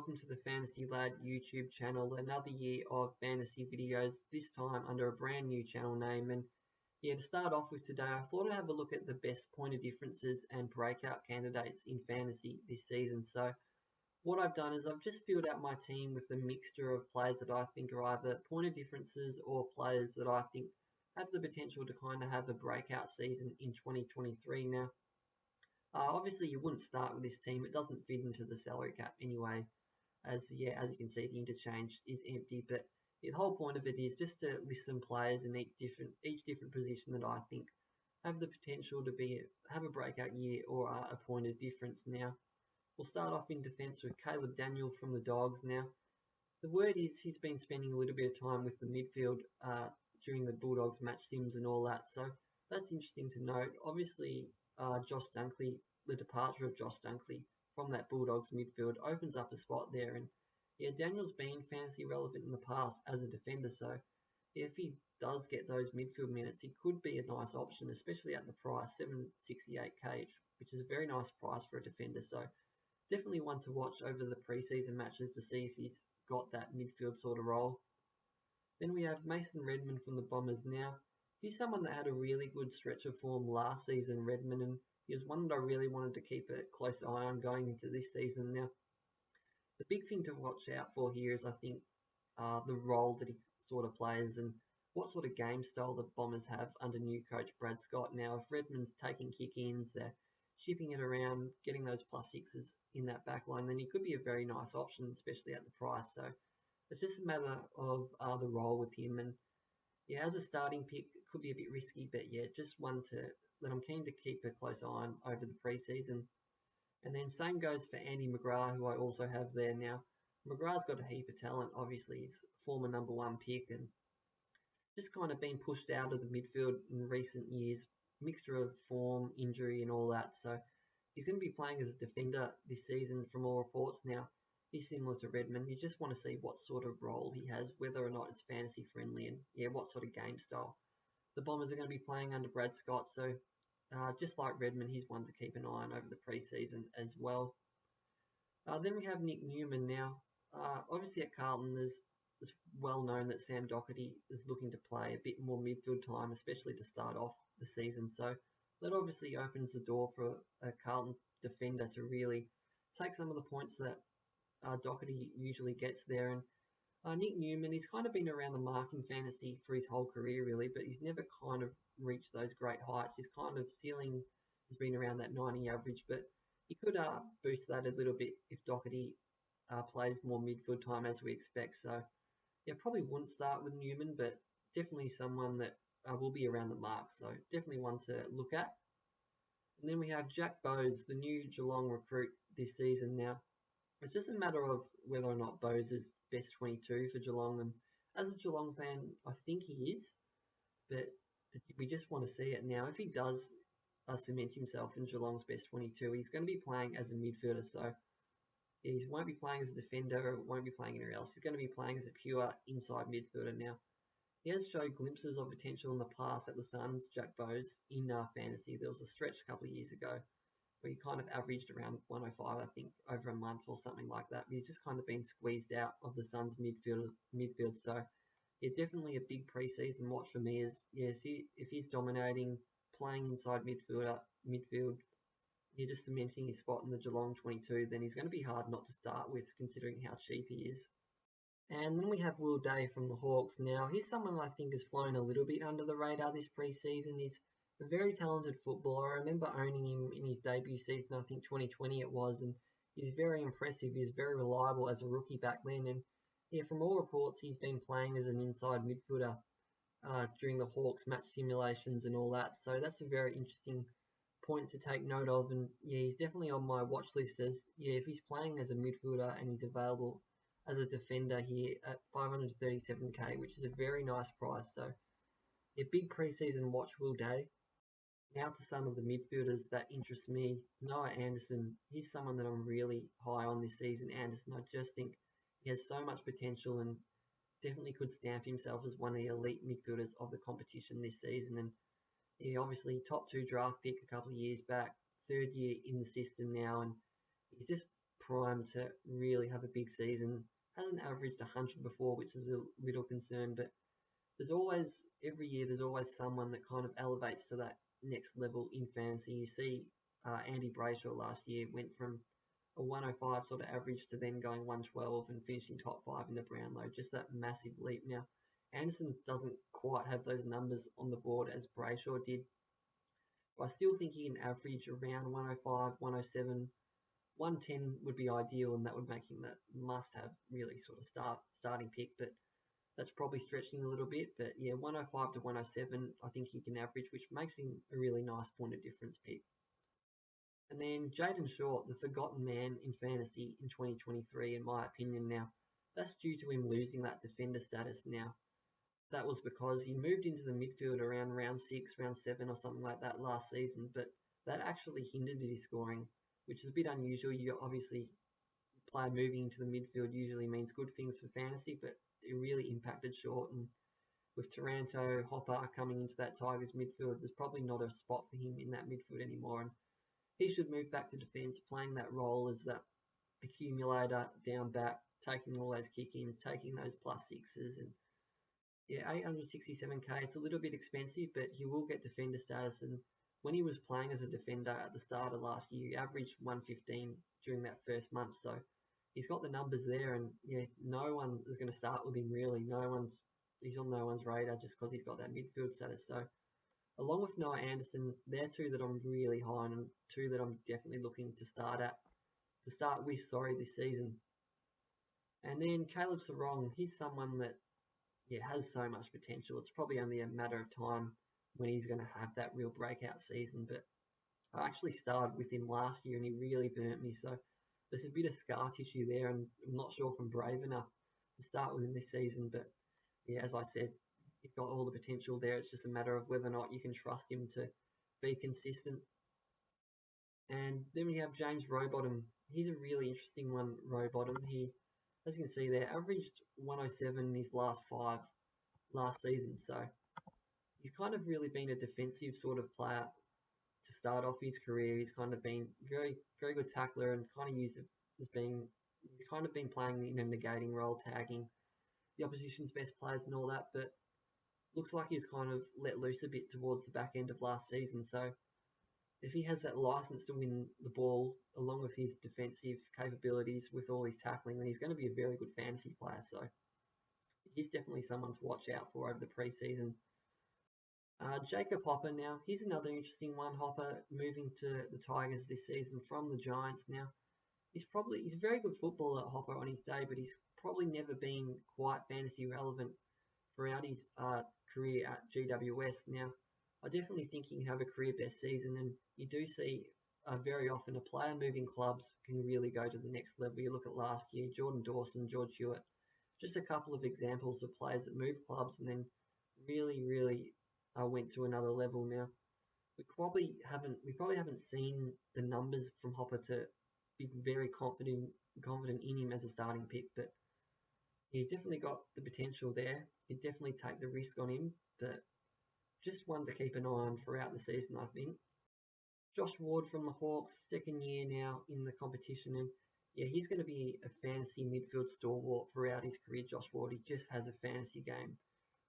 welcome to the Fantasy Lad YouTube channel. Another year of fantasy videos, this time under a brand new channel name. And to start off with today, I thought I'd have a look at the best point of differences and breakout candidates in fantasy this season. So what I've done is I've just filled out my team with a mixture of players that I think are either point of differences or players that I think have the potential to kind of have a breakout season in 2023 now. Obviously, you wouldn't start with this team. It doesn't fit into the salary cap anyway. As you can see, the interchange is empty. But the whole point of it is just to list some players in each different position that I think have the potential to have a breakout year or a point of difference. Now, we'll start off in defence with Caleb Daniel from the Dogs. Now, the word is he's been spending a little bit of time with the midfield during the Bulldogs match sims and all that. So that's interesting to note. Obviously, the departure of Josh Dunkley from that Bulldogs midfield opens up a spot there. And Daniel's been fantasy relevant in the past as a defender, so if he does get those midfield minutes, he could be a nice option, especially at the price, 768k, which is a very nice price for a defender. So definitely one to watch over the preseason matches to see if he's got that midfield sort of role. Then we have Mason Redman from the Bombers. Now, he's someone that had a really good stretch of form last season, Redman, and he was one that I really wanted to keep a close eye on going into this season. Now, the big thing to watch out for here is, I think, the role that he sort of plays and what sort of game style the Bombers have under new coach Brad Scott. Now, if Redman's taking kick-ins, they're shipping it around, getting those plus sixes in that back line, then he could be a very nice option, especially at the price. So it's just a matter of the role with him. And as a starting pick, it could be a bit risky, but just one that I'm keen to keep a close eye on over the preseason. And then same goes for Andy McGrath, who I also have there now. McGrath's got a heap of talent. Obviously, he's former #1 pick and just kind of been pushed out of the midfield in recent years. Mixture of form, injury and all that. So he's going to be playing as a defender this season from all reports. Now, he's similar to Redman. You just want to see what sort of role he has, whether or not it's fantasy friendly and what sort of game style. The Bombers are going to be playing under Brad Scott, so just like Redman, he's one to keep an eye on over the preseason as well. Then we have Nick Newman now. Obviously at Carlton, it's well known that Sam Doherty is looking to play a bit more midfield time, especially to start off the season. So that obviously opens the door for a Carlton defender to really take some of the points that Doherty usually gets there. And Nick Newman, he's kind of been around the mark in fantasy for his whole career, really, but he's never kind of reached those great heights. His kind of ceiling has been around that 90 average, but he could boost that a little bit if Doherty plays more midfield time as we expect. So, probably wouldn't start with Newman, but definitely someone that will be around the mark. So, definitely one to look at. And then we have Jack Bowes, the new Geelong recruit this season now. It's just a matter of whether or not Bowes is best 22 for Geelong. And as a Geelong fan, I think he is. But we just want to see it now. If he does cement himself in Geelong's best 22, he's going to be playing as a midfielder. So he won't be playing as a defender or won't be playing anywhere else. He's going to be playing as a pure inside midfielder now. He has showed glimpses of potential in the past at the Suns, Jack Bowes, in fantasy. There was a stretch a couple of years ago where he kind of averaged around 105, I think, over a month or something like that. But he's just kind of been squeezed out of the Suns midfield. So, definitely a big preseason watch for me is, if he's dominating, playing inside midfield, just cementing his spot in the Geelong 22, then he's going to be hard not to start with, considering how cheap he is. And then we have Will Day from the Hawks. Now, he's someone I think has flown a little bit under the radar this preseason. He's a very talented footballer. I remember owning him in his debut season, I think 2020 it was, and he's very impressive. He's very reliable as a rookie back then. And from all reports, he's been playing as an inside midfielder during the Hawks match simulations and all that. So that's a very interesting point to take note of. And he's definitely on my watch list as, if he's playing as a midfielder and he's available as a defender here at 537k, which is a very nice price. So big preseason watch Will Day. Now to some of the midfielders that interest me. Noah Anderson, he's someone that I'm really high on this season. Anderson, I just think he has so much potential and definitely could stamp himself as one of the elite midfielders of the competition this season. And obviously top 2 draft pick a couple of years back, 3rd year in the system now, and he's just primed to really have a big season. Hasn't averaged 100 before, which is a little concern, but every year, there's always someone that kind of elevates to that next level in fantasy. You see Andy Brayshaw last year went from a 105 sort of average to then going 112 and finishing top 5 in the Brownlow. Just that massive leap. Now, Anderson doesn't quite have those numbers on the board as Brayshaw did, but I still think he can average around 105, 107. 110 would be ideal, and that would make him that must-have really sort of starting pick, but that's probably stretching a little bit. But yeah, 105 to 107, I think he can average, which makes him a really nice point of difference pick. And then Jaden Short, the forgotten man in fantasy in 2023, in my opinion now. That's due to him losing that defender status now. That was because he moved into the midfield around round 6, round 7 or something like that last season, but that actually hindered his scoring, which is a bit unusual. You obviously, player moving into the midfield usually means good things for fantasy, but it really impacted Short. And with Taranto, Hopper coming into that Tigers midfield, there's probably not a spot for him in that midfield anymore. And he should move back to defence, playing that role as that accumulator down back, taking all those kick-ins, taking those plus sixes. And yeah, 867k, it's a little bit expensive, but he will get defender status. And when he was playing as a defender at the start of last year, he averaged 115 during that first month. So he's got the numbers there, and yeah, no one is going to start with him really. He's on no one's radar just because he's got that midfield status. So along with Noah Anderson, they're two that I'm really high on, and two that I'm definitely looking to start with this season. And then Caleb Sarong, he's someone that has so much potential. It's probably only a matter of time when he's going to have that real breakout season. But I actually started with him last year and he really burnt me. So there's a bit of scar tissue there, and I'm not sure if I'm brave enough to start with him this season. But yeah, as I said, he's got all the potential there. It's just a matter of whether or not you can trust him to be consistent. And then we have James Rowbottom. He's a really interesting one, Rowbottom. He, as you can see there, averaged 107 in his last 5 last season. So he's kind of really been a defensive sort of player to start off his career. He's kind of been very, very good tackler and kind of used as being, he's kind of been playing in a negating role, tagging the opposition's best players and all that. But looks like he was kind of let loose a bit towards the back end of last season. So if he has that license to win the ball along with his defensive capabilities with all his tackling, then he's going to be a very good fantasy player. So he's definitely someone to watch out for over the preseason. Jacob Hopper now, he's another interesting one. Hopper moving to the Tigers this season from the Giants now. He's a very good footballer, Hopper, on his day, but he's probably never been quite fantasy relevant throughout his career at GWS. Now, I definitely think he can have a career best season, and you do see very often a player moving clubs can really go to the next level. You look at last year, Jordan Dawson, George Hewitt, just a couple of examples of players that moved clubs and then really, really went to another level. Now, we probably haven't seen the numbers from Hopper to be very confident in him as a starting pick, but he's definitely got the potential there. He'd definitely take the risk on him, but just one to keep an eye on throughout the season, I think. Josh Ward from the Hawks, second year now in the competition, and yeah, he's going to be a fantasy midfield stalwart throughout his career. Josh Ward, he just has a fantasy game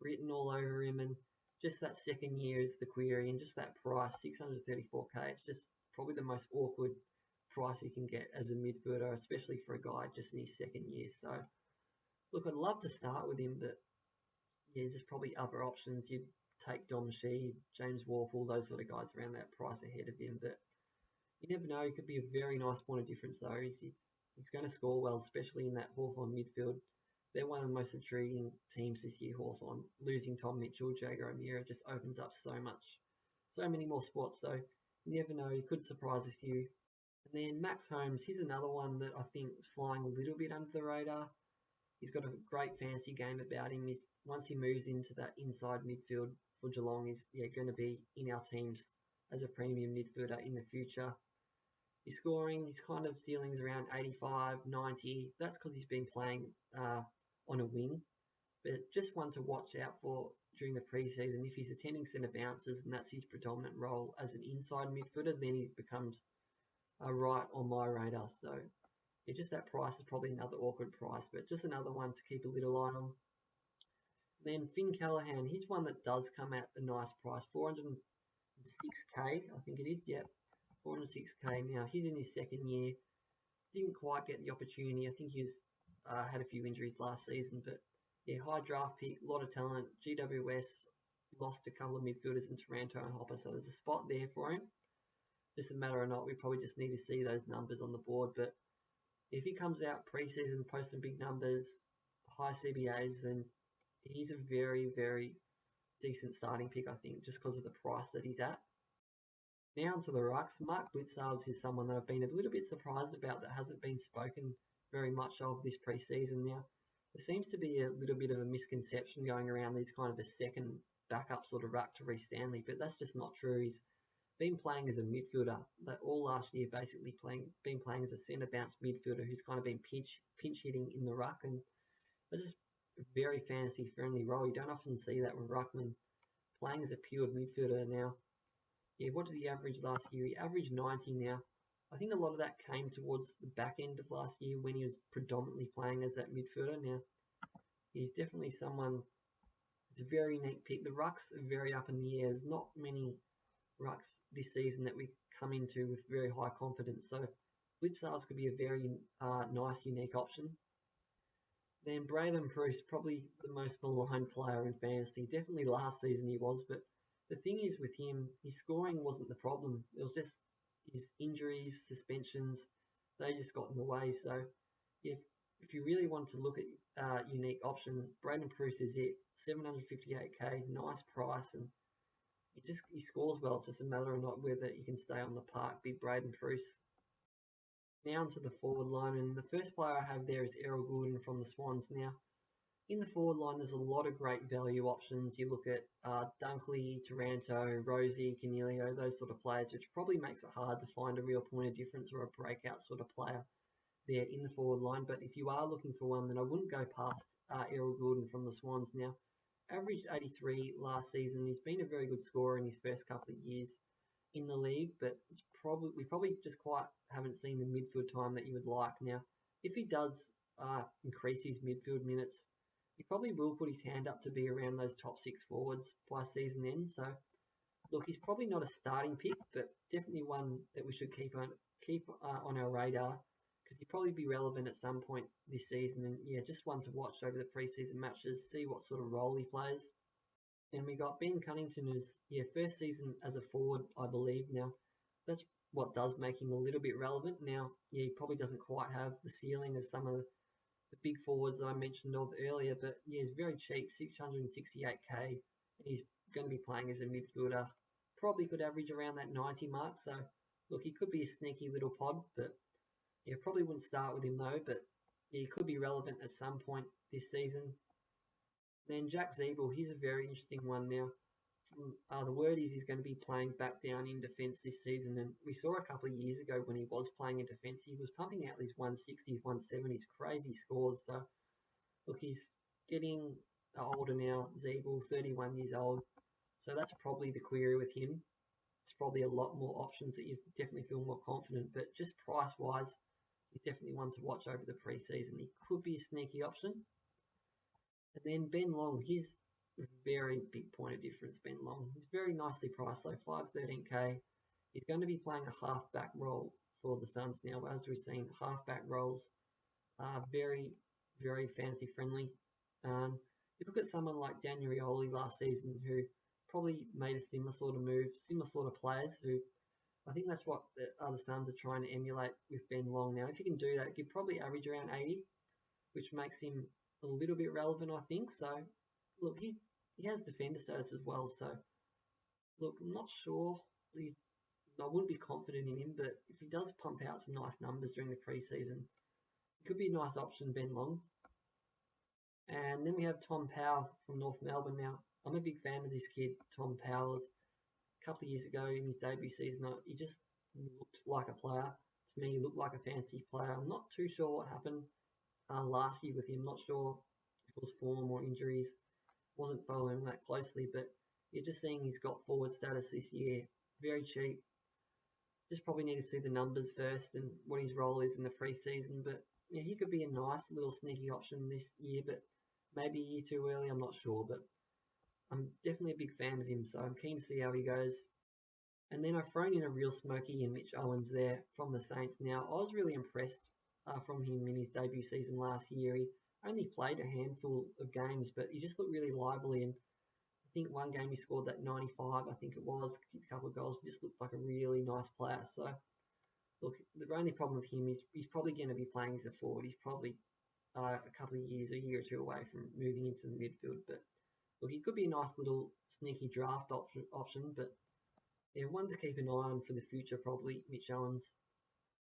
written all over him, and just that second year is the query, and just that price, 634k, it's just probably the most awkward price you can get as a midfielder, especially for a guy just in his second year. So, look, I'd love to start with him, but yeah, just probably other options. You'd take Dom Shee, James Warple, those sort of guys around that price ahead of him, but you never know. He could be a very nice point of difference, though. He's going to score well, especially in that Hawthorn midfield. They're one of the most intriguing teams this year, Hawthorn. Losing Tom Mitchell, Jager O'Meara just opens up so many more spots. So you never know, he could surprise a few. And then Max Holmes, he's another one that I think is flying a little bit under the radar. He's got a great fantasy game about him. Once he moves into that inside midfield for Geelong, he's going to be in our teams as a premium midfielder in the future. His scoring, his kind of ceilings around 85, 90. That's because he's been playing on a wing. But just one to watch out for during the preseason. If he's attending centre bounces and that's his predominant role as an inside midfielder, then he becomes right on my radar. So Yeah, just that price is probably another awkward price, but just another one to keep a little eye on. Then Finn Callahan, he's one that does come at a nice price, 406k, I think it is. Yep, 406k now. He's in his second year. Didn't quite get the opportunity. I think he's had a few injuries last season, but yeah, high draft pick, a lot of talent. GWS lost a couple of midfielders in Taranto and Hopper, so there's a spot there for him. Just a matter of not, we probably just need to see those numbers on the board. But if he comes out pre-season, posting big numbers, high CBAs, then he's a very, very decent starting pick, I think, just because of the price that he's at. Now onto the rucks. Mark Blitzarves is someone that I've been a little bit surprised about that hasn't been spoken very much of this pre-season now. There seems to be a little bit of a misconception going around he's kind of a second backup sort of ruck to Reece Stanley, but that's just not true. He's been playing as a midfielder all last year, basically been playing as a centre bounce midfielder who's kind of been pinch hitting in the ruck, and it's just a very fantasy friendly role. You don't often see that with ruckman playing as a pure midfielder now. Yeah, what did he average last year? He averaged 90 now. I think a lot of that came towards the back end of last year when he was predominantly playing as that midfielder. Now, he's definitely someone, it's a very unique pick. The rucks are very up in the air. There's not many rucks this season that we come into with very high confidence. So Blitzarves could be a very nice, unique option. Then Braden Bruce, probably the most maligned player in fantasy. Definitely last season he was, but the thing is with him, his scoring wasn't the problem. It was just his injuries, suspensions, they just got in the way. So if you really want to look at unique option, Braden Bruce is it. 758k, nice price, and he scores well. It's just a matter of not whether he can stay on the park. Big Braden Bruce. Now onto the forward line, and the first player I have there is Errol Goulden from the Swans. Now, in the forward line, there's a lot of great value options. You look at Dunkley, Taranto, Rosie, Canelio, those sort of players, which probably makes it hard to find a real point of difference or a breakout sort of player there in the forward line. But if you are looking for one, then I wouldn't go past Errol Goulden from the Swans. Now, averaged 83 last season. He's been a very good scorer in his first couple of years in the league, but we probably just quite haven't seen the midfield time that you would like. Now, if he does increase his midfield minutes, he probably will put his hand up to be around those top 6 forwards by season end. So, look, he's probably not a starting pick, but definitely one that we should keep on our radar because he'll probably be relevant at some point this season. And yeah, just one to watch over the preseason matches, see what sort of role he plays. And we got Ben Cunnington, who's first season as a forward, I believe. Now, that's what does make him a little bit relevant. Now, he probably doesn't quite have the ceiling as some of the big forwards that I mentioned of earlier, but he's very cheap, 668k, and he's going to be playing as a midfielder. Probably could average around that 90 mark. So, look, he could be a sneaky little pod, but probably wouldn't start with him though. But he could be relevant at some point this season. Then Jack Zeeble, he's a very interesting one now. The word is he's going to be playing back down in defence this season, and we saw a couple of years ago when he was playing in defence, he was pumping out these 160s, 170s, crazy scores. So, look, he's getting older now, Zeeble, 31 years old. So that's probably the query with him. It's probably a lot more options that you definitely feel more confident, but just price-wise, he's definitely one to watch over the preseason. He could be a sneaky option. And then Ben Long, he's a very big point of difference, Ben Long. He's very nicely priced, though, 513k. He's going to be playing a half-back role for the Suns now. As we've seen, half-back roles are very, very fantasy-friendly. You look at someone like Daniel Rioli last season, who probably made a similar sort of move, similar sort of players who I think that's what the other Suns are trying to emulate with Ben Long now. If you can do that, you could probably average around 80, which makes him a little bit relevant, I think. So, look, he has defender status as well. So, look, I'm not sure. I wouldn't be confident in him, but if he does pump out some nice numbers during the preseason, it could be a nice option, Ben Long. And then we have Tom Powell from North Melbourne. Now, I'm a big fan of this kid, Tom Powell. A couple of years ago in his debut season, he just looked like a player. To me, he looked like a fantasy player. I'm not too sure what happened last year with him. Not sure if it was form or injuries. Wasn't following that closely, but you're just seeing he's got forward status this year. Very cheap. Just probably need to see the numbers first and what his role is in the preseason. But yeah, he could be a nice little sneaky option this year, but maybe a year too early, I'm not sure. But I'm definitely a big fan of him, so I'm keen to see how he goes. And then I've thrown in a real smoky in Mitch Owens there from the Saints. Now, I was really impressed from him in his debut season last year. He only played a handful of games, but he just looked really lively. And I think one game he scored that 95, I think it was, kicked a couple of goals. He just looked like a really nice player. So, look, the only problem with him is he's probably going to be playing as a forward. He's probably a couple of years, a year or two away from moving into the midfield. But look, he could be a nice little sneaky draft option, but yeah, one to keep an eye on for the future, probably, Mitch Owens.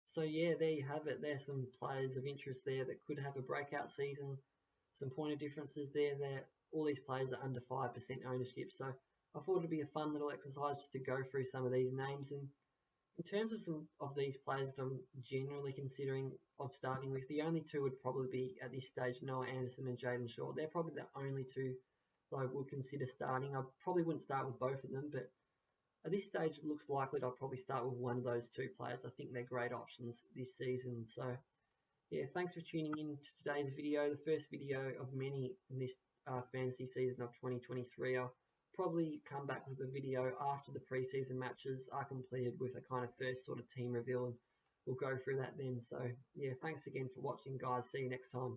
So yeah, there you have it. There's some players of interest there that could have a breakout season. Some point of differences there. All these players are under 5% ownership. So I thought it'd be a fun little exercise just to go through some of these names. And in terms of some of these players that I'm generally considering of starting with, the only two would probably be at this stage Noah Anderson and Jaden Shaw. They're probably the only two that I would consider starting. I probably wouldn't start with both of them, but at this stage, it looks likely that I'll probably start with one of those two players. I think they're great options this season. So, yeah, thanks for tuning in to today's video, the first video of many in this fantasy season of 2023. I'll probably come back with a video after the preseason matches are completed with a kind of first sort of team reveal, and we'll go through that then. So, yeah, thanks again for watching, guys. See you next time.